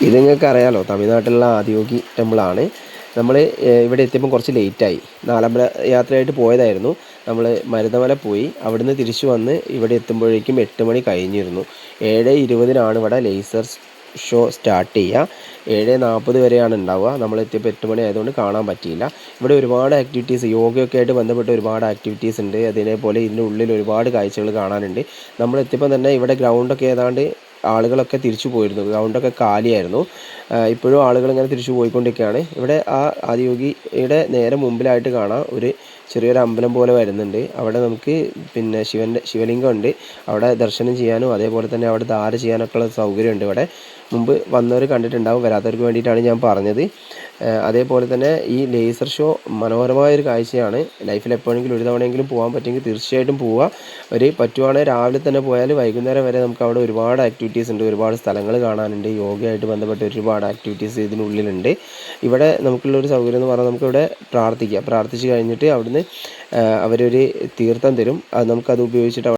ഇത് നിങ്ങൾക്ക് അറിയാലോ, തമിഴ്നാട്ടിലുള്ള ആദിയോഗി ടെമ്പിളാണ്. നമ്മൾ ഇവിടെ എത്തിയപ്പം കുറച്ച് ലേറ്റായി. നാലമ്പല യാത്രയായിട്ട് പോയതായിരുന്നു. നമ്മൾ മരുതമല പോയി അവിടുന്ന് തിരിച്ചു വന്ന് ഇവിടെ എത്തുമ്പോഴേക്കും 8 മണി കഴിഞ്ഞിരുന്നു. 7:20 ഇവിടെ ലേസർ ഷോ സ്റ്റാർട്ട് ചെയ്യുക. 7:40 വരെയാണ് ഉണ്ടാവുക. നമ്മൾ എത്തിയപ്പോൾ 8 മണി ആയതുകൊണ്ട് കാണാൻ പറ്റിയില്ല. ഇവിടെ ഒരുപാട് ആക്ടിവിറ്റീസ്, യോഗയൊക്കെ ആയിട്ട് ബന്ധപ്പെട്ട് ഒരുപാട് ആക്ടിവിറ്റീസ് ഉണ്ട്. അതേപോലെ ഇതിൻ്റെ ഉള്ളിൽ ഒരുപാട് കാഴ്ചകൾ കാണാനുണ്ട്. നമ്മൾ എത്തിയപ്പോൾ തന്നെ ഇവിടെ ഗ്രൗണ്ടൊക്കെ ഏതാണ്ട് ആളുകളൊക്കെ തിരിച്ചു പോയിരുന്നു. ഗ്രൗണ്ടൊക്കെ കാലിയായിരുന്നു. ഇപ്പോഴും ആളുകൾ ഇങ്ങനെ തിരിച്ചു പോയിക്കൊണ്ടിരിക്കുകയാണ്. ഇവിടെ ആ ആദിയോഗിയുടെ നേരെ മുമ്പിലായിട്ട് കാണാം ഒരു ചെറിയൊരു അമ്പലം പോലെ വരുന്നുണ്ട്. അവിടെ നമുക്ക് പിന്നെ ശിവലിംഗം ഉണ്ട്. അവിടെ ദർശനം ചെയ്യാനും അതേപോലെ തന്നെ അവിടെ ധാര ചെയ്യാനൊക്കെ ഉള്ള സൗകര്യമുണ്ട്. ഇവിടെ മുമ്പ് വന്നവർ കണ്ടിട്ടുണ്ടാവും, വരാത്തവർക്ക് വേണ്ടിയിട്ടാണ് ഞാൻ പറഞ്ഞത്. അതേപോലെ തന്നെ ഈ ലേസർ ഷോ മനോഹരമായൊരു കാഴ്ചയാണ്. ലൈഫിൽ എപ്പോഴെങ്കിലും ഒരു തവണയെങ്കിലും പോകാൻ പറ്റുമെങ്കിൽ തീർച്ചയായിട്ടും പോവുക. പറ്റുവാണെങ്കിൽ രാവിലെ തന്നെ പോയാൽ വൈകുന്നേരം വരെ നമുക്ക് അവിടെ ഒരുപാട് ആക്ടിവിറ്റീസ് ഉണ്ട്, ഒരുപാട് സ്ഥലങ്ങൾ കാണാനുണ്ട്. യോഗയായിട്ട് ബന്ധപ്പെട്ട് ഒരുപാട് ആക്ടിവിറ്റീസ് ഇതിനുള്ളിലുണ്ട്. ഇവിടെ നമുക്കുള്ളൊരു സൗകര്യം എന്ന് പറഞ്ഞാൽ നമുക്കിവിടെ പ്രാർത്ഥിക്കാം. പ്രാർത്ഥിച്ച് കഴിഞ്ഞിട്ട് അവിടുന്ന് അവരൊരു തീർത്ഥം തരും. അത് നമുക്കത് ഉപയോഗിച്ചിട്ട്